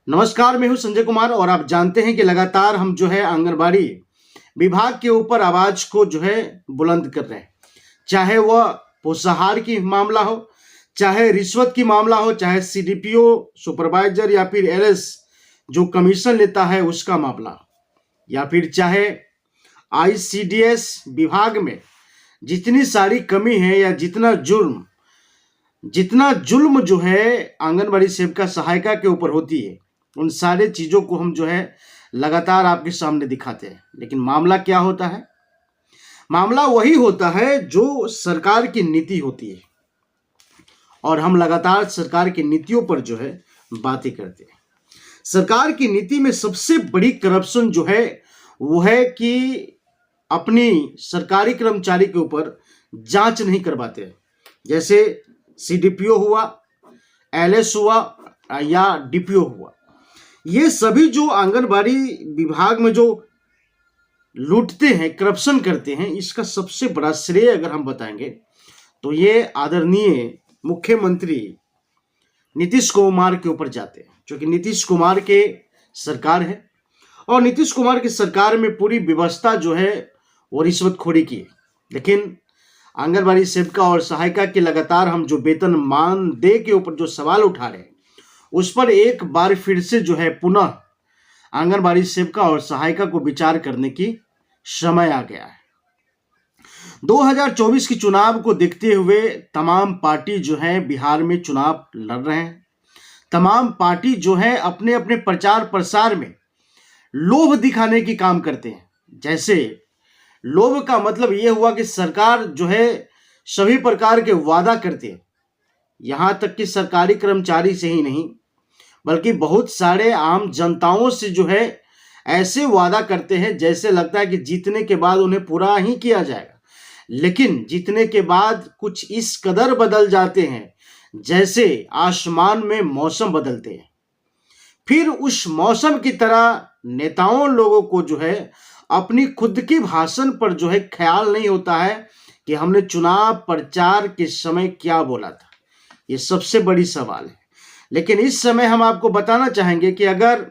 नमस्कार, मैं हूं संजय कुमार और आप जानते हैं कि लगातार हम जो है आंगनबाड़ी विभाग के ऊपर आवाज को जो है बुलंद कर रहे हैं। चाहे वह पोषाहार की मामला हो, चाहे रिश्वत की मामला हो, चाहे सीडीपीओ सुपरवाइजर या फिर एलएस जो कमीशन लेता है उसका मामला हो, या फिर चाहे आईसीडीएस विभाग में जितनी सारी कमी है या जितना जुल्म जो है आंगनबाड़ी सेविका सहायिका के ऊपर होती है, उन सारे चीज़ों को हम जो है लगातार आपके सामने दिखाते हैं। लेकिन मामला क्या होता है? मामला वही होता है जो सरकार की नीति होती है, और हम लगातार सरकार की नीतियों पर जो है बातें करते हैं। सरकार की नीति में सबसे बड़ी करप्शन जो है वो है कि अपनी सरकारी कर्मचारी के ऊपर जांच नहीं करवाते हैं। जैसे सीडीपीओ हुआ, एलएस हुआ या डीपीओ हुआ, ये सभी जो आंगनबाड़ी विभाग में जो लूटते हैं, करप्शन करते हैं, इसका सबसे बड़ा श्रेय अगर हम बताएंगे तो ये आदरणीय मुख्यमंत्री नीतीश कुमार के ऊपर जाते हैं, क्योंकि नीतीश कुमार के सरकार है और नीतीश कुमार की सरकार में पूरी व्यवस्था जो है वो रिश्वतखोरी की है। लेकिन आंगनबाड़ी सेविका और सहायिका के लगातार हम जो वेतन मानदेय के ऊपर जो सवाल उठा रहे हैं, उस पर एक बार फिर से जो है पुनः आंगनबाड़ी सेविका और सहायिका को विचार करने की समय आ गया है। 2024 की चुनाव को देखते हुए तमाम पार्टी जो है बिहार में चुनाव लड़ रहे हैं। तमाम पार्टी जो है अपने अपने प्रचार प्रसार में लोभ दिखाने की काम करते हैं। जैसे लोभ का मतलब यह हुआ कि सरकार जो है सभी प्रकार के वादा करते हैं, यहां तक कि सरकारी कर्मचारी से ही नहीं बल्कि बहुत सारे आम जनताओं से जो है ऐसे वादा करते हैं जैसे लगता है कि जीतने के बाद उन्हें पूरा ही किया जाएगा। लेकिन जीतने के बाद कुछ इस कदर बदल जाते हैं जैसे आसमान में मौसम बदलते हैं। फिर उस मौसम की तरह नेताओं लोगों को जो है अपनी खुद की भाषण पर जो है ख्याल नहीं होता है कि हमने चुनाव प्रचार के समय क्या बोला था। ये सबसे बड़ी सवाल है। लेकिन इस समय हम आपको बताना चाहेंगे कि अगर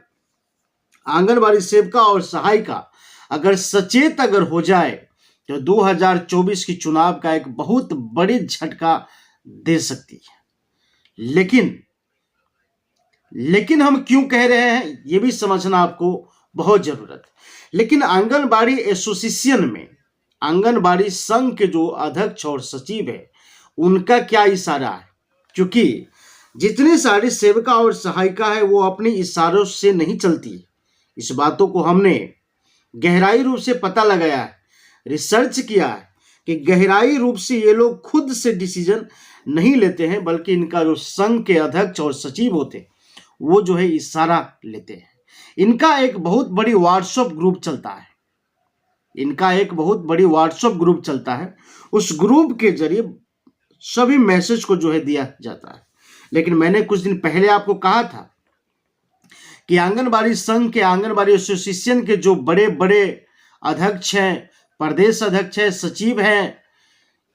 आंगनबाड़ी सेविका और सहायिका अगर सचेत अगर हो जाए तो 2024 की चुनाव का एक बहुत बड़ी झटका दे सकती है। लेकिन हम क्यों कह रहे हैं ये भी समझना आपको बहुत जरूरत है। लेकिन आंगनबाड़ी एसोसिएशन में आंगनबाड़ी संघ के जो अध्यक्ष और सचिव है उनका क्या इशारा है? क्योंकि जितनी सारी सेविका और सहायिका है वो अपने इशारों से नहीं चलती। इस बातों को हमने गहराई रूप से पता लगाया है, रिसर्च किया है कि गहराई रूप से ये लोग खुद से डिसीजन नहीं लेते हैं, बल्कि इनका जो संघ के अध्यक्ष और सचिव होते हैं वो जो है इशारा लेते हैं। इनका एक बहुत बड़ी व्हाट्सएप ग्रुप चलता है। उस ग्रुप के जरिए सभी मैसेज को जो है दिया जाता है। लेकिन मैंने कुछ दिन पहले आपको कहा था कि आंगनबाड़ी संघ के आंगनबाड़ी एसोसिएशन के जो बड़े बड़े अध्यक्ष हैं, प्रदेश अध्यक्ष हैं, सचिव हैं,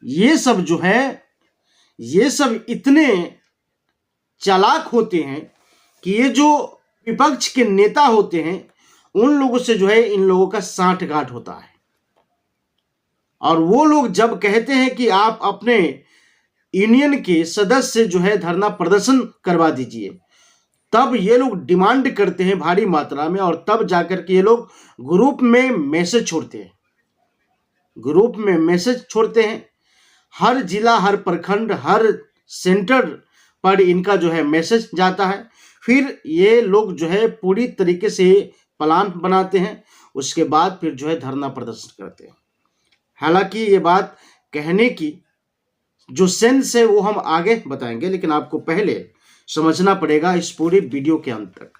ये सब जो है ये सब इतने चालाक होते हैं कि ये जो विपक्ष के नेता होते हैं उन लोगों से जो है इन लोगों का साठगांठ होता है। और वो लोग जब कहते हैं कि आप अपने यूनियन के सदस्य जो है धरना प्रदर्शन करवा दीजिए, तब ये लोग डिमांड करते हैं भारी मात्रा में, और तब जाकर के ये लोग ग्रुप में मैसेज छोड़ते हैं। हर जिला, हर प्रखंड, हर सेंटर पर इनका जो है मैसेज जाता है। फिर ये लोग जो है पूरी तरीके से प्लान बनाते हैं, उसके बाद फिर जो है धरना प्रदर्शन करते हैं। हालांकि ये बात कहने की जो सेंस है वो हम आगे बताएंगे, लेकिन आपको पहले समझना पड़ेगा इस पूरी वीडियो के अंत तक।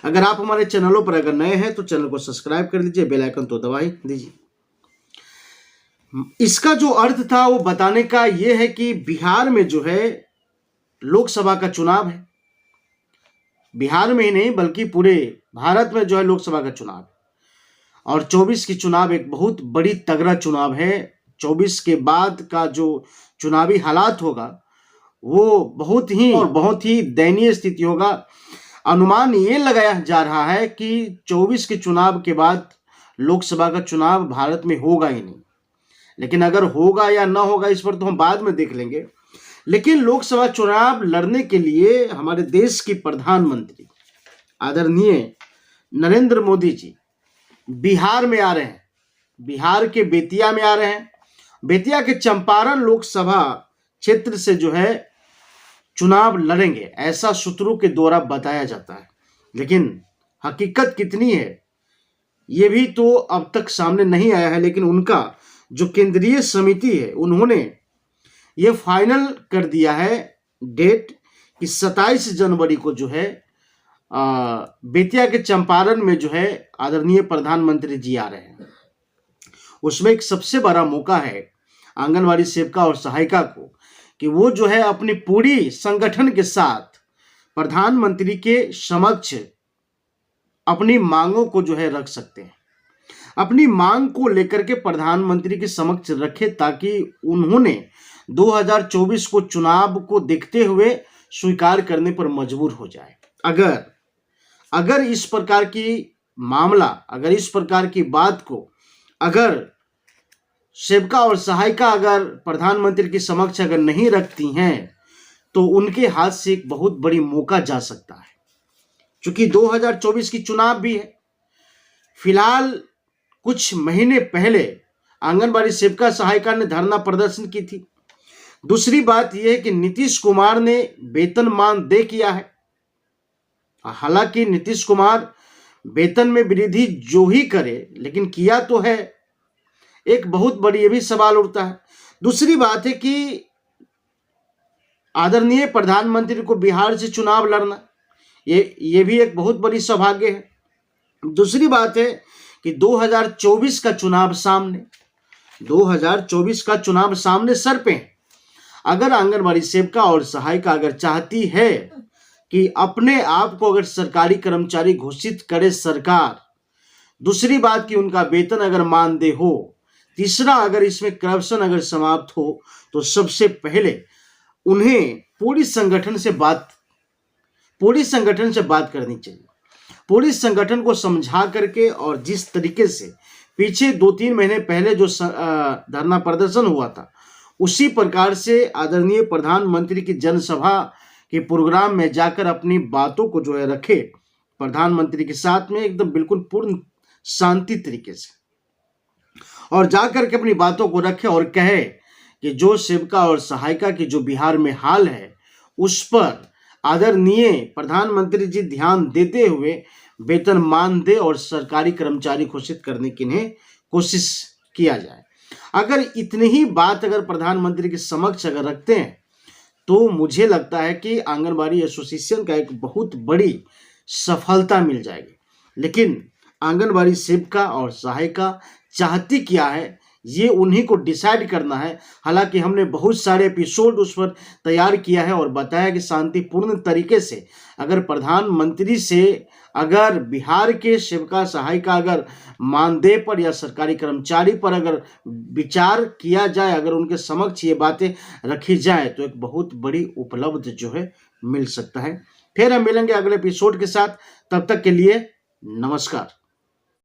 अगर आप हमारे चैनलों पर अगर नए हैं तो चैनल को सब्सक्राइब कर लीजिए, बेल आइकन तो दबा ही दीजिए। इसका जो अर्थ था वो बताने का ये है कि बिहार में जो है लोकसभा का चुनाव है। बिहार में ही नहीं बल्कि पूरे भारत में जो है लोकसभा का चुनाव है, और 24 की चुनाव एक बहुत बड़ी तगड़ा चुनाव है। 24 के बाद का जो चुनावी हालात होगा वो बहुत ही दयनीय स्थिति होगा। अनुमान ये लगाया जा रहा है कि 24 के चुनाव के बाद लोकसभा का चुनाव भारत में होगा ही नहीं। लेकिन अगर होगा या ना होगा इस पर तो हम बाद में देख लेंगे। लेकिन लोकसभा चुनाव लड़ने के लिए हमारे देश की प्रधानमंत्री आदरणीय नरेंद्र मोदी जी बिहार में आ रहे हैं। बिहार के बेतिया में आ रहे हैं। बेतिया के चंपारण लोकसभा क्षेत्र से जो है चुनाव लड़ेंगे, ऐसा सूत्रों के द्वारा बताया जाता है। लेकिन हकीकत कितनी है ये भी तो अब तक सामने नहीं आया है। लेकिन उनका जो केंद्रीय समिति है उन्होंने ये फाइनल कर दिया है डेट कि 27 जनवरी को जो है बेतिया के चंपारण में जो है आदरणीय प्रधानमंत्री जी आ रहे हैं। उसमें एक सबसे बड़ा मौका है आंगनवाड़ी सेविका और सहायिका को कि वो जो है अपनी पूरी संगठन के साथ प्रधानमंत्री के समक्ष अपनी मांगों को जो है रख सकते हैं। अपनी मांग को लेकर के प्रधानमंत्री के समक्ष रखे ताकि उन्होंने 2024 को चुनाव को देखते हुए स्वीकार करने पर मजबूर हो जाए। अगर इस प्रकार की मामला, अगर इस प्रकार की बात को अगर सेविका और सहायिका अगर प्रधानमंत्री के समक्ष अगर नहीं रखती हैं तो उनके हाथ से एक बहुत बड़ी मौका जा सकता है। क्योंकि 2024 की चुनाव भी है। फिलहाल कुछ महीने पहले आंगनबाड़ी सेविका सहायिका ने धरना प्रदर्शन की थी। दूसरी बात यह है कि नीतीश कुमार ने वेतन मानदेय किया है। हालांकि नीतीश कुमार वेतन में वृद्धि जो ही करे लेकिन किया तो है। एक बहुत बड़ी ये भी सवाल उठता है। दूसरी बात है कि आदरणीय प्रधानमंत्री को बिहार से चुनाव लड़ना ये भी एक बहुत बड़ी सौभाग्य है। दूसरी बात है कि 2024 का चुनाव सामने, 2024 का चुनाव सामने सर पे है। अगर आंगनबाड़ी सेविका और सहायिका अगर चाहती है कि अपने आप को अगर सरकारी कर्मचारी घोषित करे सरकार, दूसरी बात कि उनका वेतन अगर मानदेय हो, तीसरा अगर इसमें करप्शन अगर समाप्त हो, तो सबसे पहले उन्हें पूरी संगठन से बात करनी चाहिए। पूरी संगठन को समझा करके और जिस तरीके से पीछे 2-3 महीने पहले जो धरना प्रदर्शन हुआ था उसी प्रकार से आदरणीय प्रधानमंत्री की जनसभा के प्रोग्राम में जाकर अपनी बातों को जो है रखे प्रधानमंत्री के साथ में एकदम बिल्कुल पूर्ण शांति तरीके से, और जाकर के अपनी बातों को रखे और कहे कि जो सेविका और सहायिका की जो बिहार में हाल है उस पर आदरणीय प्रधानमंत्री जी ध्यान देते हुए वेतन मानदेय और सरकारी कर्मचारी घोषित करने की इन्हें कोशिश किया जाए। अगर इतनी ही बात अगर प्रधानमंत्री के समक्ष अगर रखते हैं तो मुझे लगता है कि आंगनबाड़ी एसोसिएशन का एक बहुत बड़ी सफलता मिल जाएगी। लेकिन आंगनबाड़ी सेविका और सहायिका चाहती क्या है ये उन्हीं को डिसाइड करना है। हालांकि हमने बहुत सारे एपिसोड उस पर तैयार किया है और बताया कि शांतिपूर्ण तरीके से अगर प्रधानमंत्री से अगर बिहार के सेविका सहायिका अगर मानदेय पर या सरकारी कर्मचारी पर अगर विचार किया जाए, अगर उनके समक्ष ये बातें रखी जाए तो एक बहुत बड़ी उपलब्धि जो है मिल सकता है। फिर हम मिलेंगे अगले एपिसोड के साथ। तब तक के लिए नमस्कार।